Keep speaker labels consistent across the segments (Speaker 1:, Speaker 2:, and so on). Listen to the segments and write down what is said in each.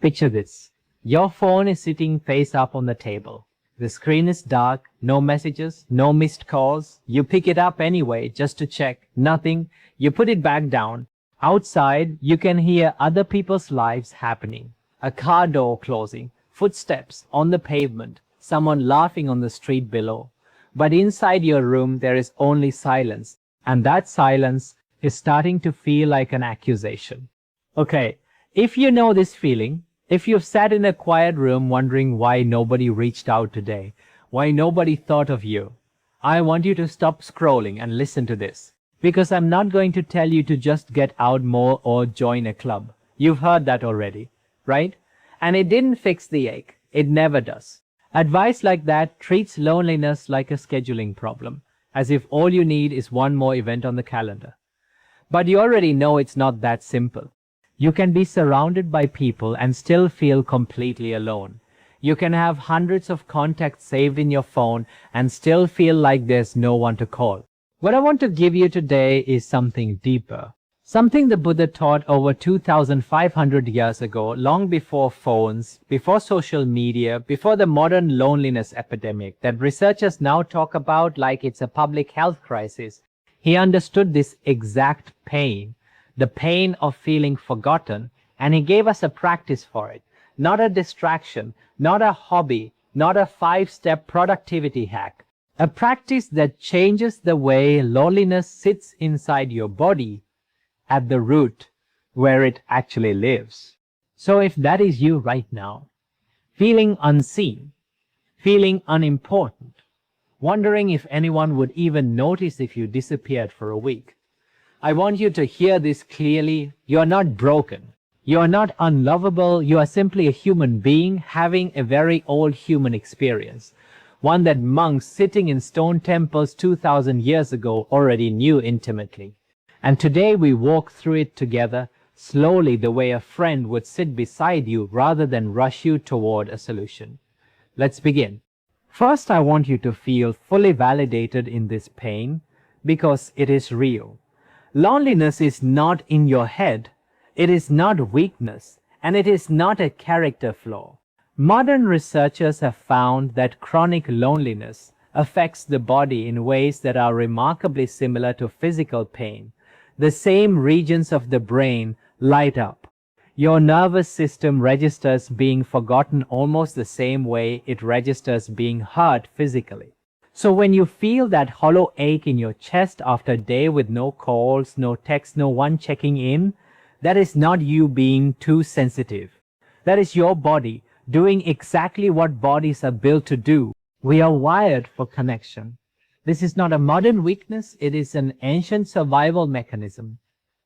Speaker 1: Picture this. Your phone is sitting face up on the table. The screen is dark, no messages, no missed calls. You pick it up anyway just to check. Nothing. You put it back down. Outside, you can hear other people's lives happening. A car door closing, footsteps on the pavement, someone laughing on the street below. But inside your room, there is only silence. And that silence is starting to feel like an accusation. Okay, if you know this feeling, if you've sat in a quiet room wondering why nobody reached out today, why nobody thought of you, I want you to stop scrolling and listen to this. Because I'm not going to tell you to just get out more or join a club. You've heard that already, right? And it didn't fix the ache. It never does. Advice like that treats loneliness like a scheduling problem, as if all you need is one more event on the calendar. But you already know it's not that simple. You can be surrounded by people and still feel completely alone. You can have hundreds of contacts saved in your phone and still feel like there's no one to call. What I want to give you today is something deeper. Something the Buddha taught over 2,500 years ago, long before phones, before social media, before the modern loneliness epidemic that researchers now talk about like it's a public health crisis. He understood this exact pain, the pain of feeling forgotten, and he gave us a practice for it. Not a distraction, not a hobby, not a 5-step productivity hack. A practice that changes the way loneliness sits inside your body at the root where it actually lives. So if that is you right now, feeling unseen, feeling unimportant, wondering if anyone would even notice if you disappeared for a week, I want you to hear this clearly. You are not broken. You are not unlovable. You are simply a human being having a very old human experience. One that monks sitting in stone temples 2,000 years ago already knew intimately. And today we walk through it together, slowly the way a friend would sit beside you rather than rush you toward a solution. Let's begin. First, I want you to feel fully validated in this pain because it is real. Loneliness is not in your head, it is not weakness, and it is not a character flaw. Modern researchers have found that chronic loneliness affects the body in ways that are remarkably similar to physical pain. The same regions of the brain light up. Your nervous system registers being forgotten almost the same way it registers being hurt physically. So when you feel that hollow ache in your chest after a day with no calls, no texts, no one checking in, that is not you being too sensitive. That is your body doing exactly what bodies are built to do. We are wired for connection. This is not a modern weakness, it is an ancient survival mechanism.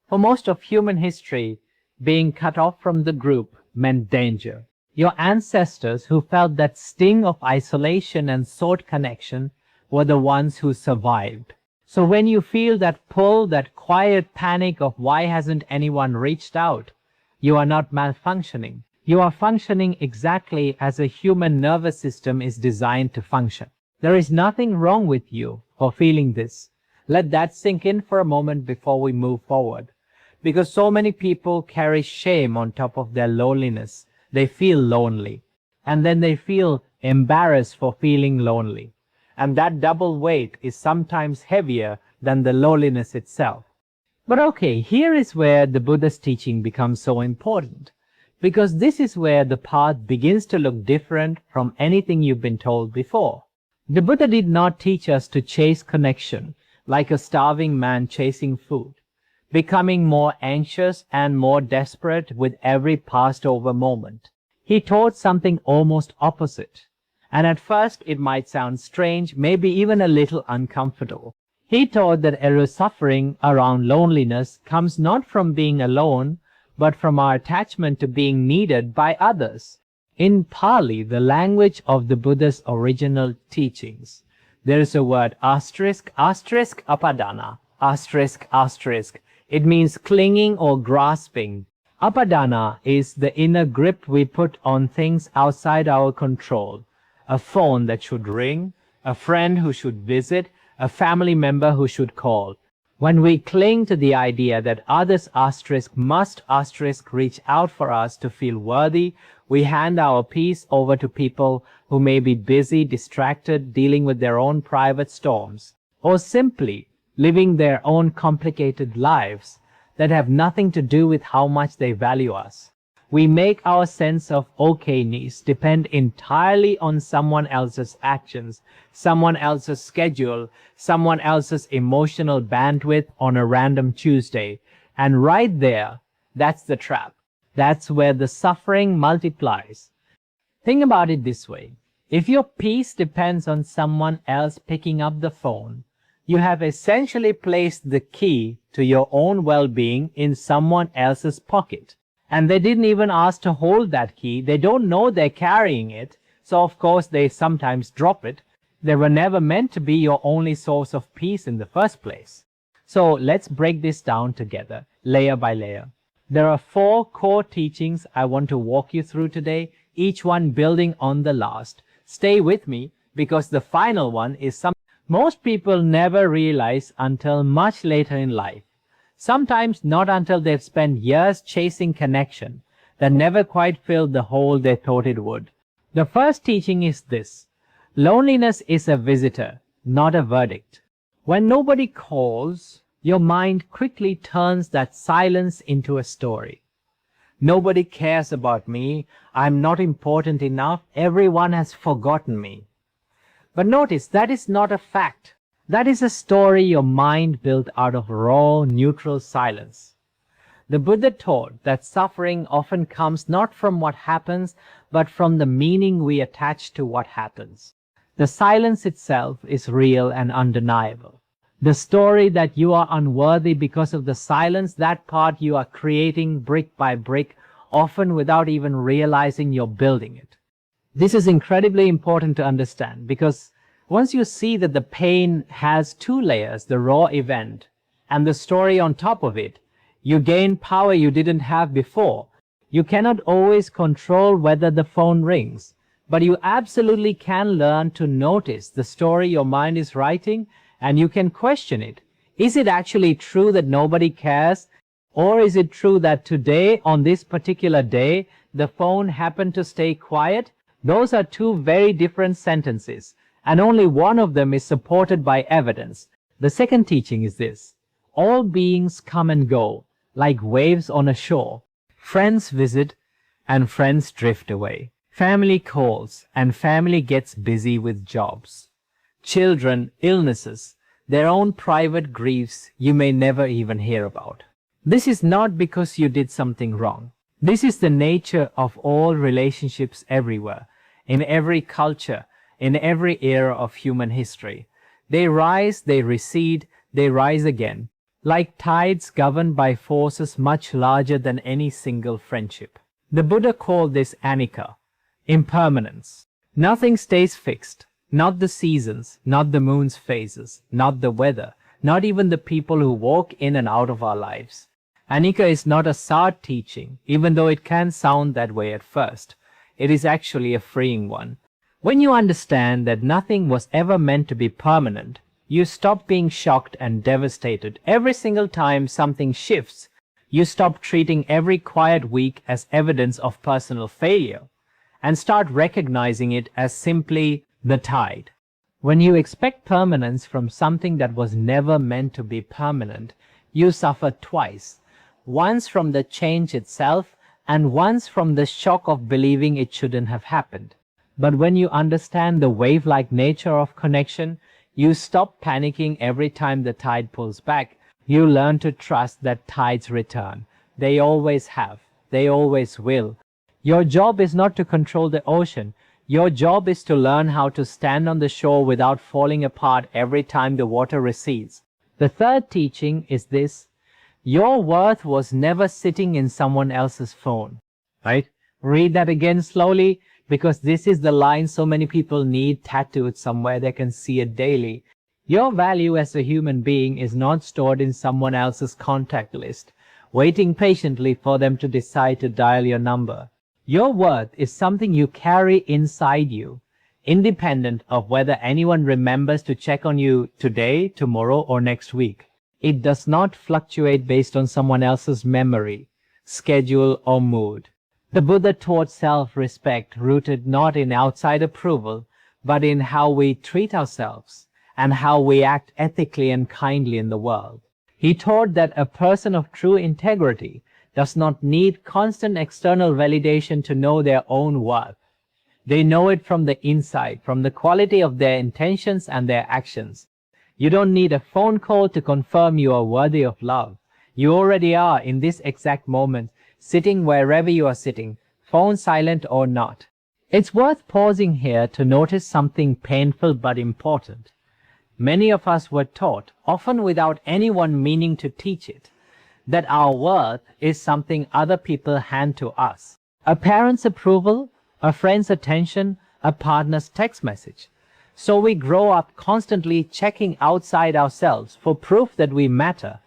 Speaker 1: For most of human history, being cut off from the group meant danger. Your ancestors who felt that sting of isolation and sought connection were the ones who survived. So when you feel that pull, that quiet panic of why hasn't anyone reached out, you are not malfunctioning. You are functioning exactly as a human nervous system is designed to function. There is nothing wrong with you for feeling this. Let that sink in for a moment before we move forward. Because so many people carry shame on top of their loneliness. They feel lonely. And then they feel embarrassed for feeling lonely. And that double weight is sometimes heavier than the loneliness itself. But okay, here is where the Buddha's teaching becomes so important. Because this is where the path begins to look different from anything you've been told before. The Buddha did not teach us to chase connection like a starving man chasing food, becoming more anxious and more desperate with every passed over moment. He taught something almost opposite. And at first it might sound strange, maybe even a little uncomfortable. He taught that our suffering around loneliness comes not from being alone, but from our attachment to being needed by others. In Pali, the language of the Buddha's original teachings, there is a word asterisk, asterisk, apadana, asterisk, asterisk. It means clinging or grasping. Apadana is the inner grip we put on things outside our control. A phone that should ring, a friend who should visit, a family member who should call. When we cling to the idea that others must reach out for us to feel worthy, we hand our peace over to people who may be busy, distracted, dealing with their own private storms, or simply living their own complicated lives that have nothing to do with how much they value us. We make our sense of okayness depend entirely on someone else's actions, someone else's schedule, someone else's emotional bandwidth on a random Tuesday. And right there, that's the trap. That's where the suffering multiplies. Think about it this way. If your peace depends on someone else picking up the phone, you have essentially placed the key to your own well-being in someone else's pocket. And they didn't even ask to hold that key. They don't know they're carrying it. So of course they sometimes drop it. They were never meant to be your only source of peace in the first place. So let's break this down together, layer by layer. There are 4 core teachings I want to walk you through today, each one building on the last. Stay with me because the final one is something most people never realize until much later in life. Sometimes not until they've spent years chasing connection that never quite filled the hole they thought it would. The first teaching is this: loneliness is a visitor, not a verdict. When nobody calls, your mind quickly turns that silence into a story. Nobody cares about me. I'm not important enough. Everyone has forgotten me. But notice, that is not a fact. That is a story your mind built out of raw, neutral silence. The Buddha taught that suffering often comes not from what happens, but from the meaning we attach to what happens. The silence itself is real and undeniable. The story that you are unworthy because of the silence, that part you are creating brick by brick, often without even realizing you're building it. This is incredibly important to understand because once you see that the pain has 2 layers, the raw event and the story on top of it, you gain power you didn't have before. You cannot always control whether the phone rings, but you absolutely can learn to notice the story your mind is writing, and you can question it. Is it actually true that nobody cares? Or is it true that today, on this particular day, the phone happened to stay quiet? Those are 2 very different sentences, and only one of them is supported by evidence. The second teaching is this: all beings come and go, like waves on a shore. Friends visit, and friends drift away. Family calls, and family gets busy with jobs. Children, illnesses, their own private griefs you may never even hear about. This is not because you did something wrong. This is the nature of all relationships everywhere, in every culture, in every era of human history. They rise, they recede, they rise again, like tides governed by forces much larger than any single friendship. The Buddha called this anicca, impermanence. Nothing stays fixed, not the seasons, not the moon's phases, not the weather, not even the people who walk in and out of our lives. Anicca is not a sad teaching, even though it can sound that way at first. It is actually a freeing one. When you understand that nothing was ever meant to be permanent, you stop being shocked and devastated every single time something shifts. You stop treating every quiet week as evidence of personal failure and start recognizing it as simply the tide. When you expect permanence from something that was never meant to be permanent, you suffer twice. Once from the change itself, and once from the shock of believing it shouldn't have happened. But when you understand the wave-like nature of connection, you stop panicking every time the tide pulls back. You learn to trust that tides return. They always have. They always will. Your job is not to control the ocean. Your job is to learn how to stand on the shore without falling apart every time the water recedes. The third teaching is this: your worth was never sitting in someone else's phone. Right? Read that again slowly, because this is the line so many people need tattooed somewhere they can see it daily. Your value as a human being is not stored in someone else's contact list, waiting patiently for them to decide to dial your number. Your worth is something you carry inside you, independent of whether anyone remembers to check on you today, tomorrow, or next week. It does not fluctuate based on someone else's memory, schedule, or mood. The Buddha taught self-respect rooted not in outside approval, but in how we treat ourselves and how we act ethically and kindly in the world. He taught that a person of true integrity does not need constant external validation to know their own worth. They know it from the inside, from the quality of their intentions and their actions. You don't need a phone call to confirm you are worthy of love. You already are in this exact moment, sitting wherever you are sitting, phone silent or not. It's worth pausing here to notice something painful but important. Many of us were taught, often without anyone meaning to teach it, that our worth is something other people hand to us. A parent's approval, a friend's attention, a partner's text message. So we grow up constantly checking outside ourselves for proof that we matter.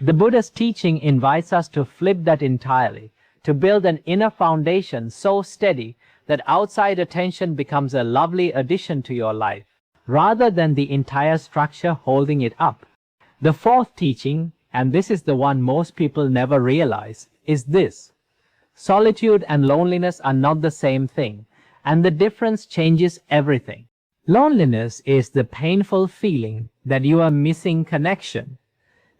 Speaker 1: The Buddha's teaching invites us to flip that entirely, to build an inner foundation so steady that outside attention becomes a lovely addition to your life, rather than the entire structure holding it up. The fourth teaching, and this is the one most people never realize, is this. Solitude and loneliness are not the same thing, and the difference changes everything. Loneliness is the painful feeling that you are missing connection,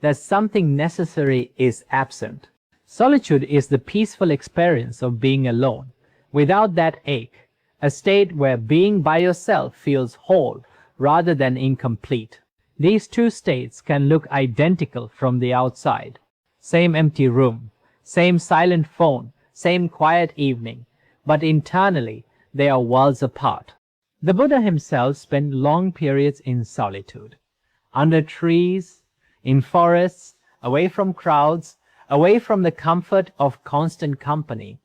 Speaker 1: that something necessary is absent. Solitude is the peaceful experience of being alone, without that ache, a state where being by yourself feels whole rather than incomplete. These two states can look identical from the outside. Same empty room, same silent phone, same quiet evening, but internally they are worlds apart. The Buddha himself spent long periods in solitude, under trees, in forests, away from crowds, away from the comfort of constant company,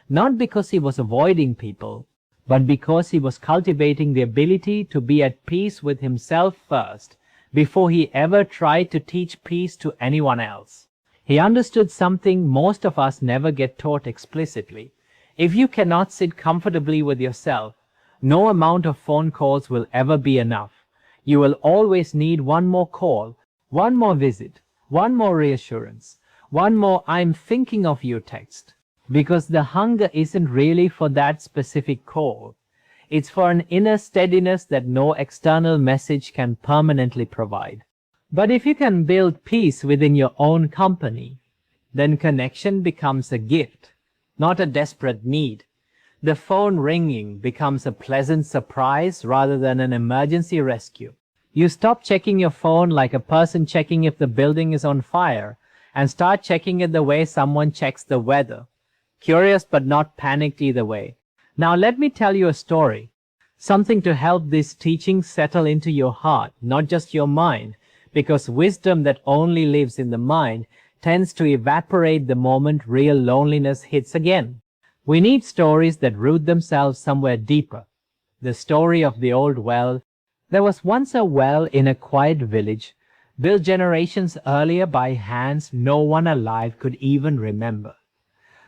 Speaker 1: not because he was avoiding people, but because he was cultivating the ability to be at peace with himself first, before he ever tried to teach peace to anyone else. He understood something most of us never get taught explicitly. If you cannot sit comfortably with yourself, no amount of phone calls will ever be enough. You will always need one more call, one more visit, one more reassurance, one more "I'm thinking of you" text. Because the hunger isn't really for that specific call. It's for an inner steadiness that no external message can permanently provide. But if you can build peace within your own company, then connection becomes a gift, not a desperate need. The phone ringing becomes a pleasant surprise rather than an emergency rescue. You stop checking your phone like a person checking if the building is on fire and start checking it the way someone checks the weather. Curious but not panicked either way. Now let me tell you a story. Something to help this teaching settle into your heart, not just your mind, because wisdom that only lives in the mind tends to evaporate the moment real loneliness hits again. We need stories that root themselves somewhere deeper. The story of the old well. There was once a well in a quiet village, built generations earlier by hands no one alive could even remember.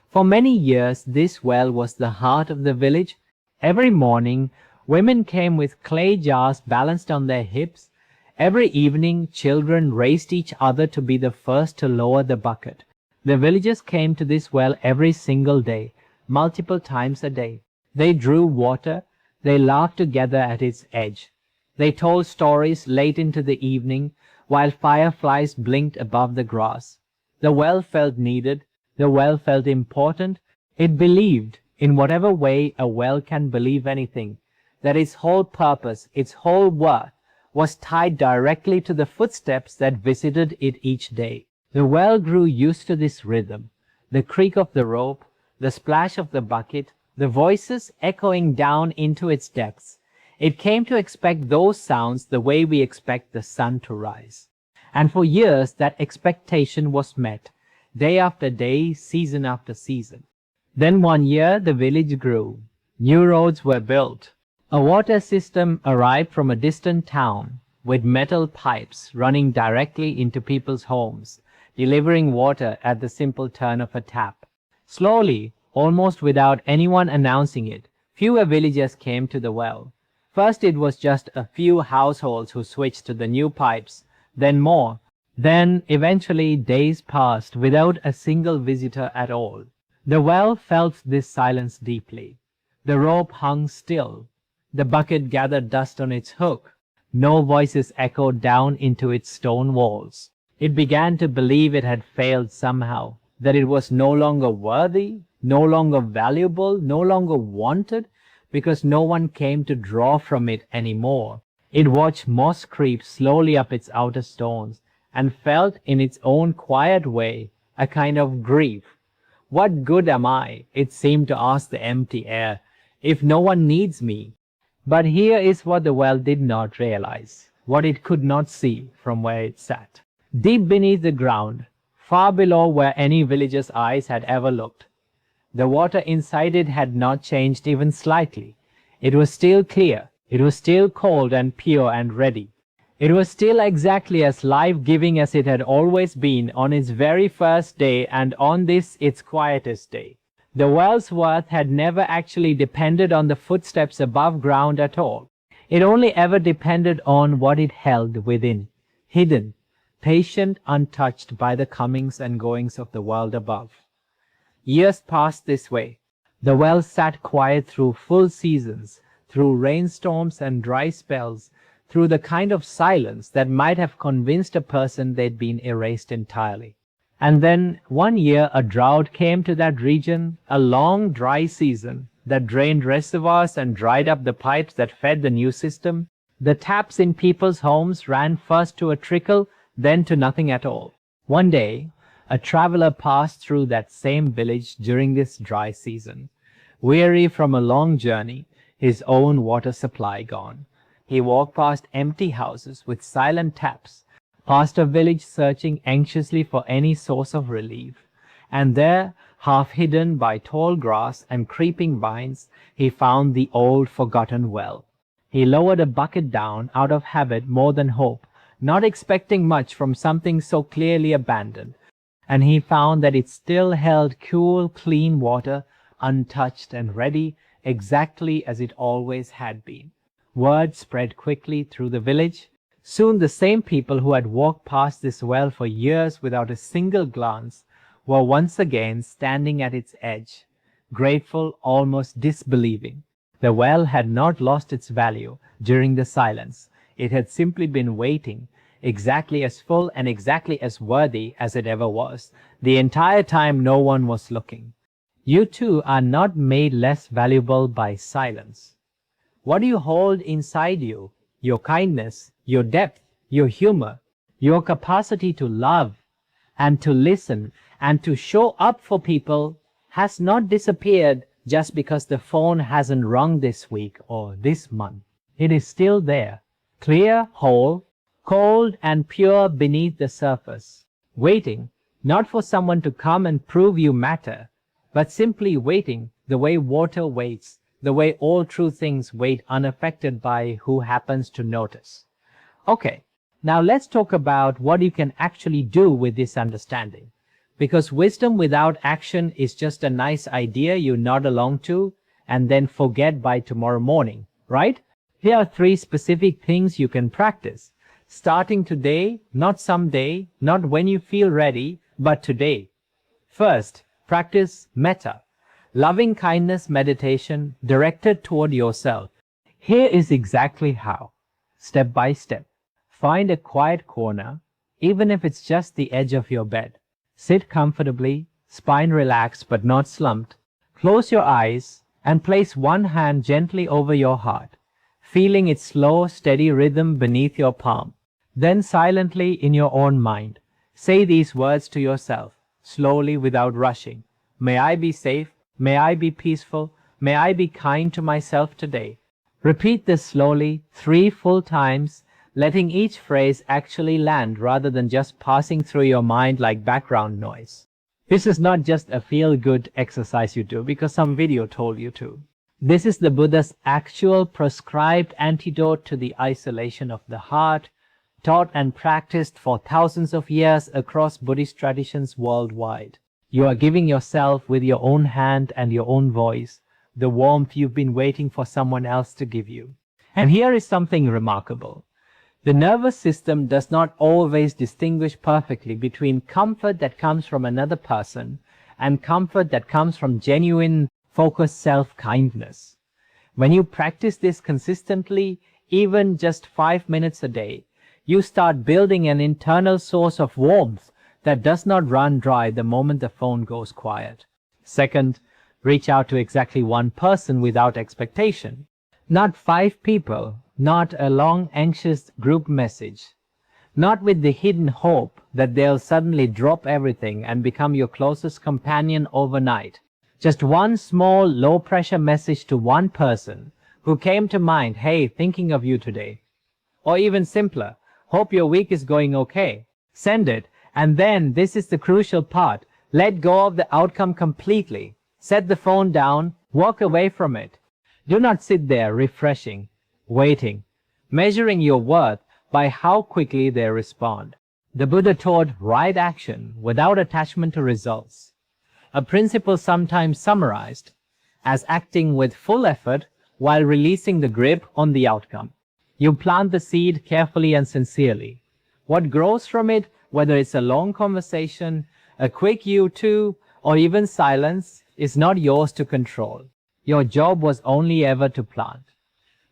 Speaker 1: For many years, this well was the heart of the village. Every morning, women came with clay jars balanced on their hips. Every evening, children raced each other to be the first to lower the bucket. The villagers came to this well every single day, multiple times a day. They drew water. They laughed together at its edge. They told stories late into the evening, while fireflies blinked above the grass. The well felt needed. The well felt important. It believed, in whatever way a well can believe anything, that its whole purpose, its whole worth, was tied directly to the footsteps that visited it each day. The well grew used to this rhythm, the creak of the rope, the splash of the bucket, the voices echoing down into its depths. It came to expect those sounds the way we expect the sun to rise. And for years that expectation was met, day after day, season after season. Then one year the village grew. New roads were built. A water system arrived from a distant town with metal pipes running directly into people's homes, delivering water at the simple turn of a tap. Slowly, almost without anyone announcing it, fewer villagers came to the well. First it was just a few households who switched to the new pipes, then more, Then, eventually, days passed without a single visitor at all. The well felt this silence deeply. The rope hung still. The bucket gathered dust on its hook. No voices echoed down into its stone walls. It began to believe it had failed somehow, that it was no longer worthy, no longer valuable, no longer wanted, because no one came to draw from it anymore. It watched moss creep slowly up its outer stones, and felt in its own quiet way a kind of grief. What good am I, it seemed to ask the empty air, if no one needs me? But here is what the well did not realize, what it could not see from where it sat. Deep beneath the ground, far below where any villager's eyes had ever looked, the water inside it had not changed even slightly. It was still clear, it was still cold and pure and ready. It was still exactly as life-giving as it had always been on its very first day and on this its quietest day. The well's worth had never actually depended on the footsteps above ground at all. It only ever depended on what it held within, hidden, patient, untouched by the comings and goings of the world above. Years passed this way. The well sat quiet through full seasons, through rainstorms and dry spells, through the kind of silence that might have convinced a person they'd been erased entirely. And then one year a drought came to that region, a long dry season that drained reservoirs and dried up the pipes that fed the new system. The taps in people's homes ran first to a trickle, then to nothing at all. One day, a traveler passed through that same village during this dry season. Weary from a long journey, his own water supply gone, he walked past empty houses with silent taps, past a village searching anxiously for any source of relief, and there, half hidden by tall grass and creeping vines, he found the old forgotten well. He lowered a bucket down out of habit more than hope, not expecting much from something so clearly abandoned, and he found that it still held cool, clean water, untouched and ready, exactly as it always had been. Word spread quickly through the village. Soon the same people who had walked past this well for years without a single glance were once again standing at its edge, grateful, almost disbelieving. The well had not lost its value during the silence. It had simply been waiting, exactly as full and exactly as worthy as it ever was, the entire time no one was looking. You too are not made less valuable by silence. What do you hold inside you? Your kindness, your depth, your humor, your capacity to love and to listen and to show up for people has not disappeared just because the phone hasn't rung this week or this month. It is still there, clear, whole, cold and pure beneath the surface, waiting, not for someone to come and prove you matter, but simply waiting the way water waits, the way all true things wait unaffected by who happens to notice. Okay, now let's talk about what you can actually do with this understanding. Because wisdom without action is just a nice idea you nod along to and then forget by tomorrow morning, right? Here are 3 specific things you can practice. Starting today, not someday, not when you feel ready, but today. First, practice metta. Loving kindness meditation directed toward yourself. Here is exactly how. Step by step. Find a quiet corner, even if it's just the edge of your bed. Sit comfortably, spine relaxed but not slumped. Close your eyes and place one hand gently over your heart, feeling its slow, steady rhythm beneath your palm. Then silently in your own mind, say these words to yourself, slowly without rushing. May I be safe. May I be peaceful. May I be kind to myself today. Repeat this slowly 3 full times, letting each phrase actually land rather than just passing through your mind like background noise. This is not just a feel-good exercise you do because some video told you to. This is the Buddha's actual prescribed antidote to the isolation of the heart, taught and practiced for thousands of years across Buddhist traditions worldwide. You are giving yourself with your own hand and your own voice the warmth you've been waiting for someone else to give you. And here is something remarkable. The nervous system does not always distinguish perfectly between comfort that comes from another person and comfort that comes from genuine, focused self-kindness. When you practice this consistently, even just 5 minutes a day, you start building an internal source of warmth that does not run dry the moment the phone goes quiet. Second, reach out to exactly one person without expectation. Not 5 people, not a long anxious group message, not with the hidden hope that they'll suddenly drop everything and become your closest companion overnight. Just one small, low-pressure message to one person who came to mind, hey, thinking of you today. Or even simpler, hope your week is going okay. Send it, and then, this is the crucial part, let go of the outcome completely. Set the phone down, walk away from it. Do not sit there refreshing, waiting, measuring your worth by how quickly they respond. The Buddha taught right action without attachment to results, a principle sometimes summarized as acting with full effort while releasing the grip on the outcome. You plant the seed carefully and sincerely. What grows from it, whether it's a long conversation, a quick you too, or even silence, is not yours to control. Your job was only ever to plant.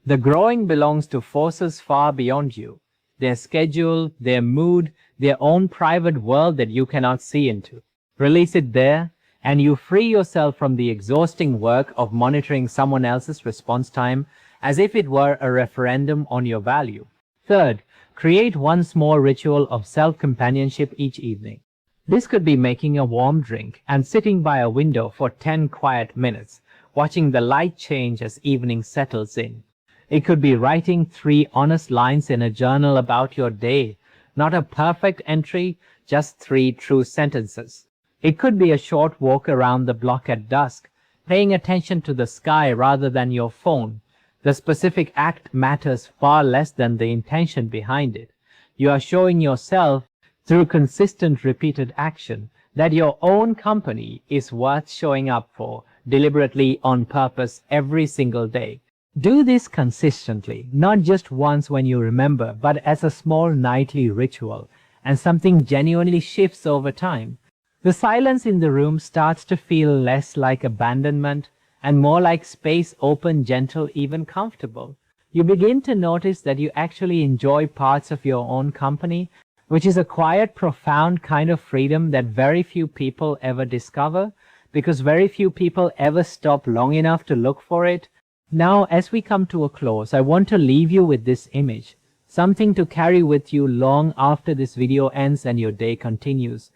Speaker 1: The growing belongs to forces far beyond you, their schedule, their mood, their own private world that you cannot see into. Release it there, and you free yourself from the exhausting work of monitoring someone else's response time as if it were a referendum on your value. Third, create one small ritual of self-companionship each evening. This could be making a warm drink and sitting by a window for 10 quiet minutes, watching the light change as evening settles in. It could be writing 3 honest lines in a journal about your day, not a perfect entry, just 3 true sentences. It could be a short walk around the block at dusk, paying attention to the sky rather than your phone. The specific act matters far less than the intention behind it. You are showing yourself, through consistent repeated action, that your own company is worth showing up for, deliberately on purpose every single day. Do this consistently, not just once when you remember, but as a small nightly ritual, and something genuinely shifts over time. The silence in the room starts to feel less like abandonment and more like space, open, gentle, even comfortable. You begin to notice that you actually enjoy parts of your own company, which is a quiet, profound kind of freedom that very few people ever discover, because very few people ever stop long enough to look for it. Now, as we come to a close, I want to leave you with this image, something to carry with you long after this video ends and your day continues.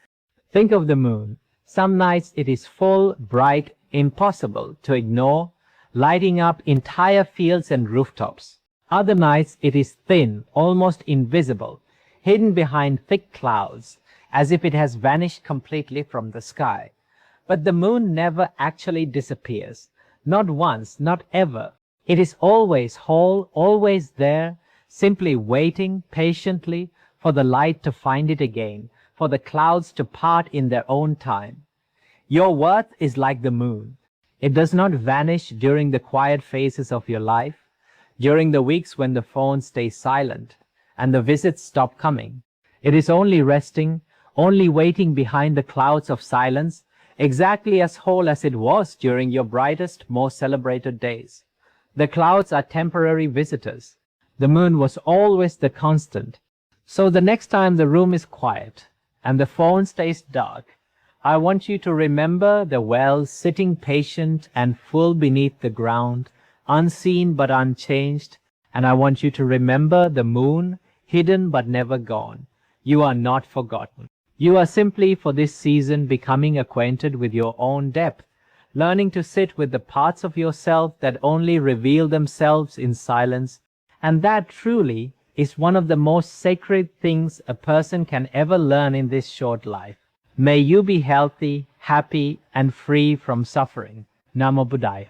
Speaker 1: Think of the moon. Some nights it is full, bright, impossible to ignore, lighting up entire fields and rooftops. Other nights it is thin, almost invisible, hidden behind thick clouds, as if it has vanished completely from the sky. But the moon never actually disappears. Not once, not ever. It is always whole, always there, simply waiting patiently for the light to find it again, for the clouds to part in their own time. Your worth is like the moon. It does not vanish during the quiet phases of your life, during the weeks when the phone stays silent and the visits stop coming. It is only resting, only waiting behind the clouds of silence, exactly as whole as it was during your brightest, most celebrated days. The clouds are temporary visitors. The moon was always the constant. So the next time the room is quiet and the phone stays dark, I want you to remember the well sitting patient and full beneath the ground, unseen but unchanged, and I want you to remember the moon, hidden but never gone. You are not forgotten. You are simply for this season becoming acquainted with your own depth, learning to sit with the parts of yourself that only reveal themselves in silence, and that truly is one of the most sacred things a person can ever learn in this short life. May you be healthy, happy, and free from suffering. Namo Buddhaya.